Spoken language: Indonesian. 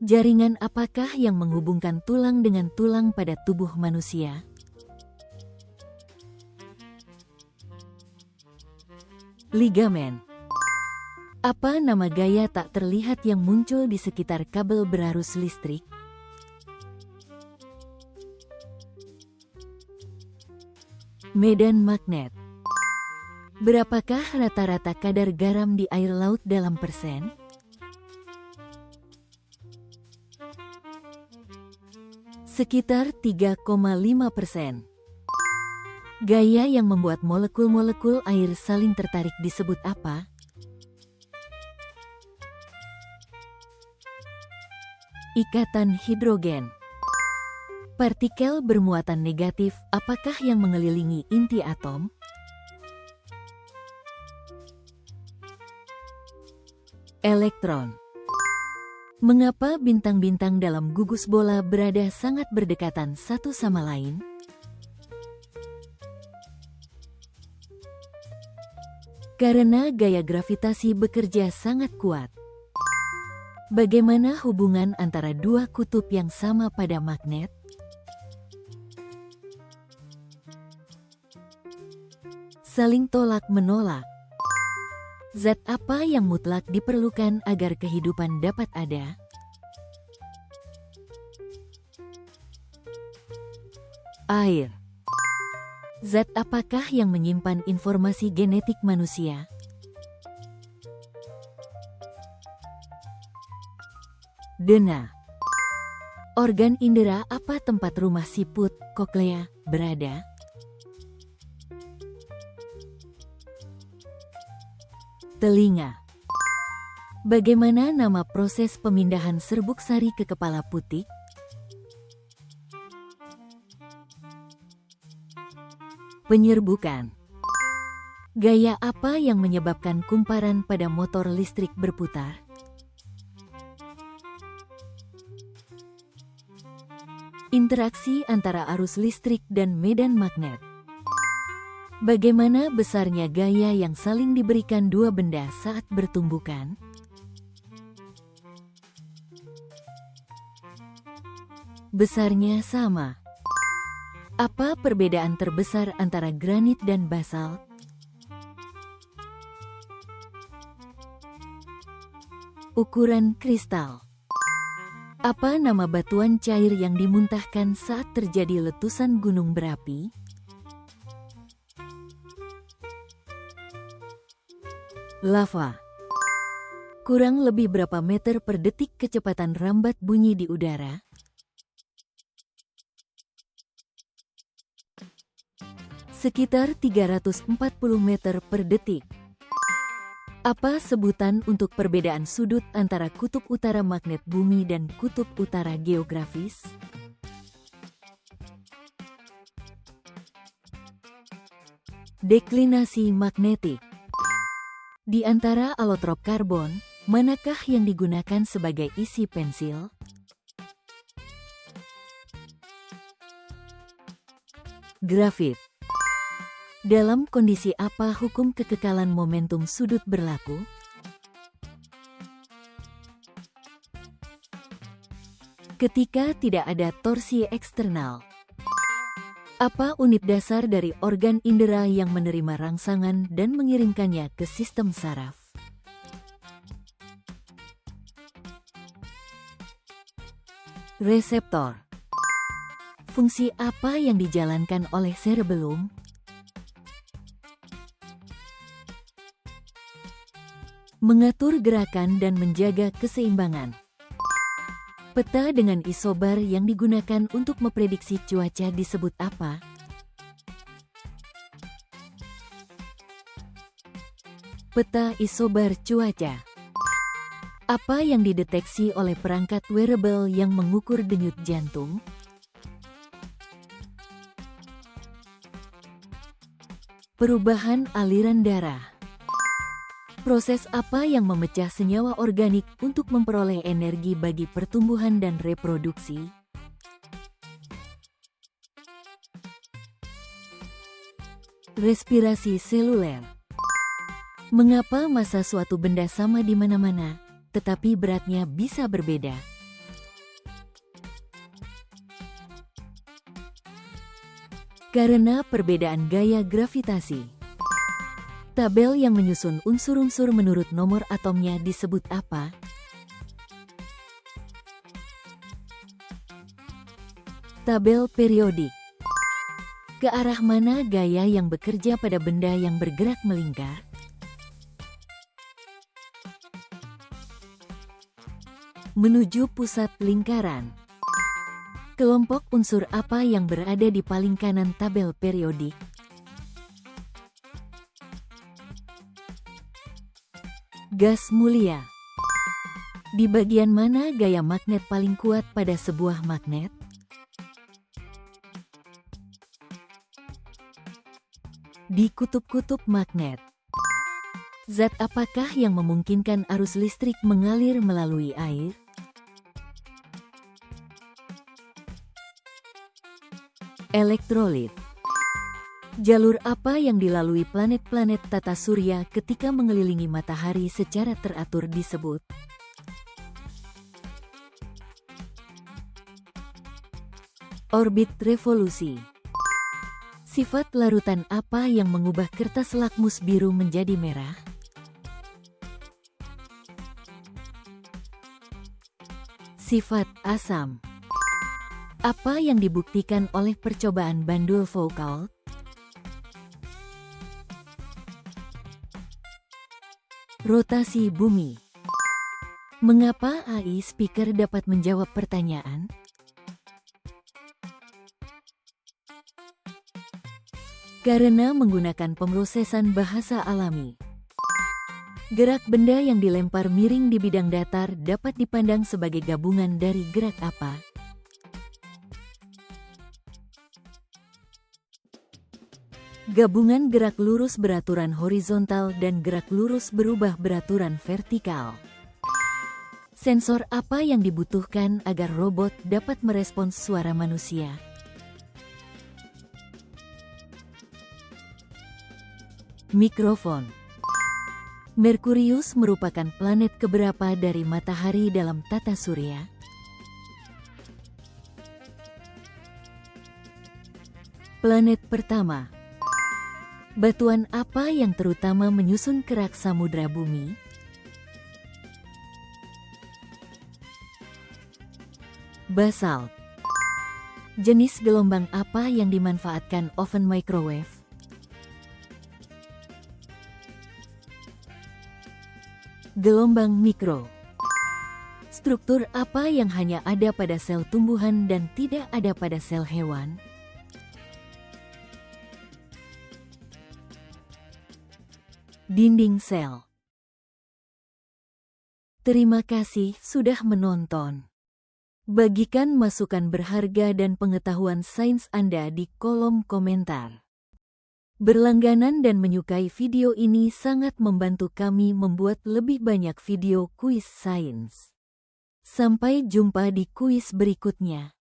Jaringan apakah yang menghubungkan tulang dengan tulang pada tubuh manusia? Ligamen. Apa nama gaya tak terlihat yang muncul di sekitar kabel berarus listrik? Medan magnet. Berapakah rata-rata kadar garam di air laut dalam persen? Sekitar 3,5%. Gaya yang membuat molekul-molekul air saling tertarik disebut apa? Ikatan hidrogen. Partikel bermuatan negatif, apakah yang mengelilingi inti atom? Elektron. Mengapa bintang-bintang dalam gugus bola berada sangat berdekatan satu sama lain? Karena gaya gravitasi bekerja sangat kuat. Bagaimana hubungan antara dua kutub yang sama pada magnet? Saling tolak-menolak. Zat apa yang mutlak diperlukan agar kehidupan dapat ada? Air. Zat apakah yang menyimpan informasi genetik manusia? Dena. Organ indera apa tempat rumah siput, koklea, berada? Telinga. Bagaimana nama proses pemindahan serbuk sari ke kepala putik? Penyerbukan. Gaya apa yang menyebabkan kumparan pada motor listrik berputar? Interaksi antara arus listrik dan medan magnet. Bagaimana besarnya gaya yang saling diberikan dua benda saat bertumbukan? Besarnya sama. Apa perbedaan terbesar antara granit dan basalt? Ukuran kristal. Apa nama batuan cair yang dimuntahkan saat terjadi letusan gunung berapi? Lava. Kurang lebih berapa meter per detik kecepatan rambat bunyi di udara? Sekitar 340 meter per detik. Apa sebutan untuk perbedaan sudut antara kutub utara magnet bumi dan kutub utara geografis? Deklinasi magnetik. Di antara alotrop karbon, manakah yang digunakan sebagai isi pensil? Grafit. Dalam kondisi apa hukum kekekalan momentum sudut berlaku? Ketika tidak ada torsi eksternal. Apa unit dasar dari organ indera yang menerima rangsangan dan mengirimkannya ke sistem saraf? Reseptor. Fungsi apa yang dijalankan oleh cerebellum? Mengatur gerakan dan menjaga keseimbangan. Peta dengan isobar yang digunakan untuk memprediksi cuaca disebut apa? Peta isobar cuaca. Apa yang dideteksi oleh perangkat wearable yang mengukur denyut jantung? Perubahan aliran darah. Proses apa yang memecah senyawa organik untuk memperoleh energi bagi pertumbuhan dan reproduksi? Respirasi seluler. Mengapa massa suatu benda sama di mana-mana, tetapi beratnya bisa berbeda? Karena perbedaan gaya gravitasi. Tabel yang menyusun unsur-unsur menurut nomor atomnya disebut apa? Tabel periodik. Ke arah mana gaya yang bekerja pada benda yang bergerak melingkar? Menuju pusat lingkaran. Kelompok unsur apa yang berada di paling kanan tabel periodik? Gas mulia. Di bagian mana gaya magnet paling kuat pada sebuah magnet? Di kutub-kutub magnet. Zat apakah yang memungkinkan arus listrik mengalir melalui air? Elektrolit. Jalur apa yang dilalui planet-planet tata surya ketika mengelilingi matahari secara teratur disebut? Orbit revolusi. Sifat larutan apa yang mengubah kertas lakmus biru menjadi merah? Sifat asam. Apa yang dibuktikan oleh percobaan bandul Foucault? Rotasi bumi. Mengapa AI speaker dapat menjawab pertanyaan? Karena menggunakan pemrosesan bahasa alami. Gerak benda yang dilempar miring di bidang datar dapat dipandang sebagai gabungan dari gerak apa? Gabungan gerak lurus beraturan horizontal dan gerak lurus berubah beraturan vertikal. Sensor apa yang dibutuhkan agar robot dapat merespons suara manusia? Mikrofon. Merkurius merupakan planet keberapa dari matahari dalam tata surya? Planet pertama. Batuan apa yang terutama menyusun kerak samudra bumi? Basalt. Jenis gelombang apa yang dimanfaatkan oven microwave? Gelombang mikro. Struktur apa yang hanya ada pada sel tumbuhan dan tidak ada pada sel hewan? Dinding sel. Terima kasih sudah menonton. Bagikan masukan berharga dan pengetahuan sains Anda di kolom komentar. Berlangganan dan menyukai video ini sangat membantu kami membuat lebih banyak video kuis sains. Sampai jumpa di kuis berikutnya.